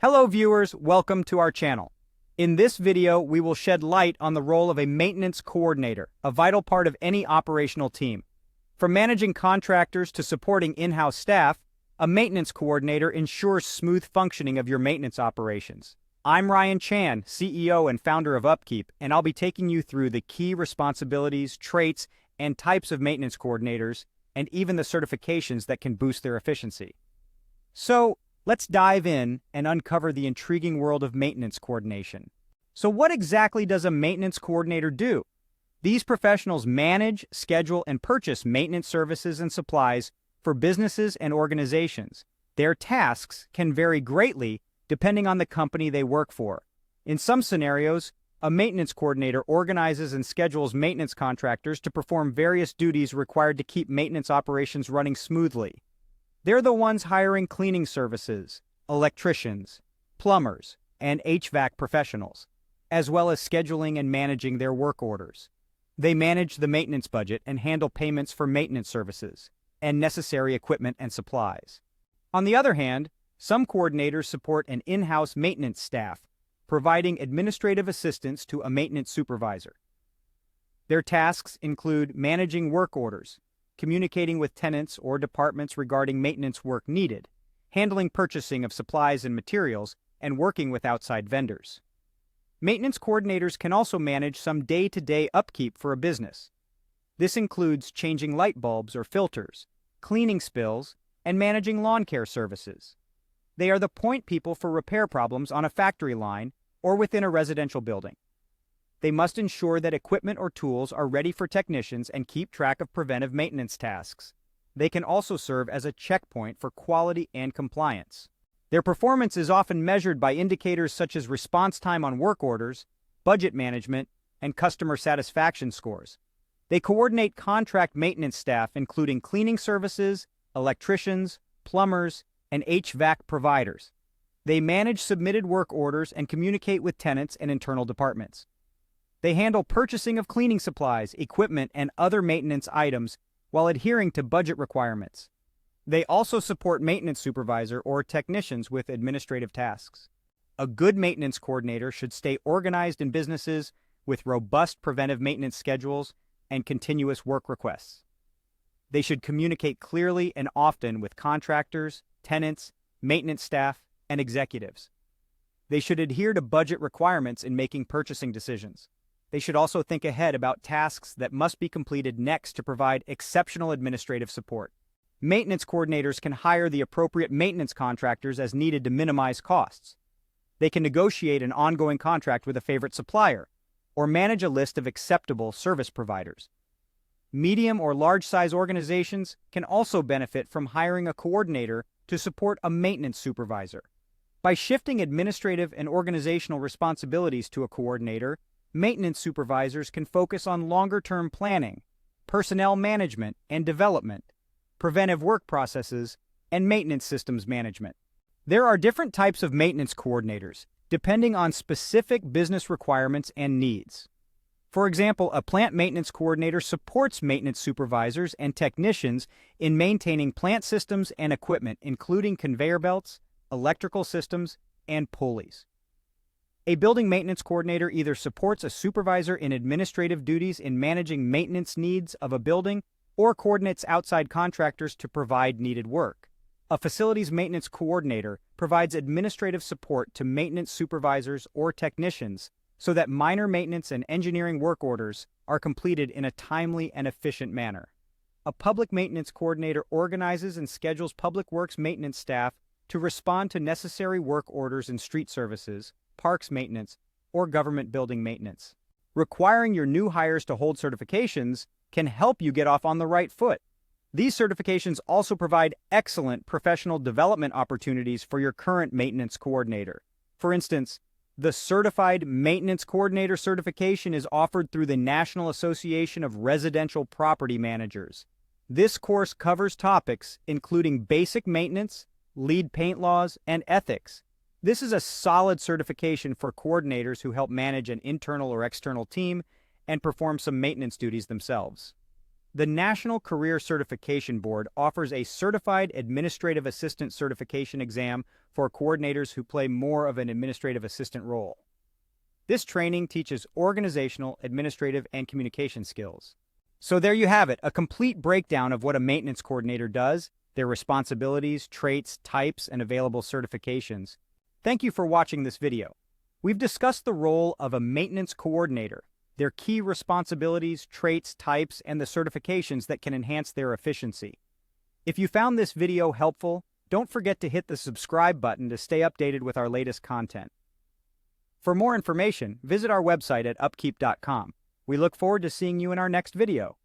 Hello viewers, welcome to our channel. In this video, we will shed light on the role of a maintenance coordinator, a vital part of any operational team. From managing contractors to supporting in-house staff, a maintenance coordinator ensures smooth functioning of your maintenance operations. I'm Ryan Chan, CEO and founder of UpKeep, and I'll be taking you through the key responsibilities, traits, and types of maintenance coordinators, and even the certifications that can boost their efficiency. So, let's dive in and uncover the intriguing world of maintenance coordination. So what exactly does a maintenance coordinator do? These professionals manage, schedule, and purchase maintenance services and supplies for businesses and organizations. Their tasks can vary greatly depending on the company they work for. In some scenarios, a maintenance coordinator organizes and schedules maintenance contractors to perform various duties required to keep maintenance operations running smoothly. They're the ones hiring cleaning services, electricians, plumbers, and HVAC professionals, as well as scheduling and managing their work orders. They manage the maintenance budget and handle payments for maintenance services and necessary equipment and supplies. On the other hand, some coordinators support an in-house maintenance staff, providing administrative assistance to a maintenance supervisor. Their tasks include managing work orders, communicating with tenants or departments regarding maintenance work needed, handling purchasing of supplies and materials, and working with outside vendors. Maintenance coordinators can also manage some day-to-day upkeep for a business. This includes changing light bulbs or filters, cleaning spills, and managing lawn care services. They are the point people for repair problems on a factory line or within a residential building. They must ensure that equipment or tools are ready for technicians and keep track of preventive maintenance tasks. They can also serve as a checkpoint for quality and compliance. Their performance is often measured by indicators such as response time on work orders, budget management, and customer satisfaction scores. They coordinate contract maintenance staff including cleaning services, electricians, plumbers, and HVAC providers. They manage submitted work orders and communicate with tenants and internal departments. They handle purchasing of cleaning supplies, equipment, and other maintenance items while adhering to budget requirements. They also support maintenance supervisor or technicians with administrative tasks. A good maintenance coordinator should stay organized in businesses with robust preventive maintenance schedules and continuous work requests. They should communicate clearly and often with contractors, tenants, maintenance staff, and executives. They should adhere to budget requirements in making purchasing decisions. They should also think ahead about tasks that must be completed next to provide exceptional administrative support. Maintenance coordinators can hire the appropriate maintenance contractors as needed to minimize costs. They can negotiate an ongoing contract with a favorite supplier, or manage a list of acceptable service providers. Medium or large-size organizations can also benefit from hiring a coordinator to support a maintenance supervisor. By shifting administrative and organizational responsibilities to a coordinator, maintenance supervisors can focus on longer-term planning, personnel management and development, preventive work processes, and maintenance systems management. There are different types of maintenance coordinators, depending on specific business requirements and needs. For example, a plant maintenance coordinator supports maintenance supervisors and technicians in maintaining plant systems and equipment, including conveyor belts, electrical systems, and pulleys. A building maintenance coordinator either supports a supervisor in administrative duties in managing maintenance needs of a building or coordinates outside contractors to provide needed work. A facilities maintenance coordinator provides administrative support to maintenance supervisors or technicians so that minor maintenance and engineering work orders are completed in a timely and efficient manner. A public maintenance coordinator organizes and schedules public works maintenance staff to respond to necessary work orders in street services, parks maintenance, or government building maintenance. Requiring your new hires to hold certifications can help you get off on the right foot. These certifications also provide excellent professional development opportunities for your current maintenance coordinator. For instance, the Certified Maintenance Coordinator certification is offered through the National Association of Residential Property Managers. This course covers topics including basic maintenance, lead paint laws, and ethics. This is a solid certification for coordinators who help manage an internal or external team and perform some maintenance duties themselves. The National Career Certification Board offers a Certified Administrative Assistant certification exam for coordinators who play more of an administrative assistant role. This training teaches organizational, administrative, and communication skills. So there you have it, a complete breakdown of what a maintenance coordinator does, their responsibilities, traits, types, and available certifications. Thank you for watching this video. We've discussed the role of a maintenance coordinator, their key responsibilities, traits, types, and the certifications that can enhance their efficiency. If you found this video helpful, don't forget to hit the subscribe button to stay updated with our latest content. For more information, visit our website at upkeep.com. We look forward to seeing you in our next video.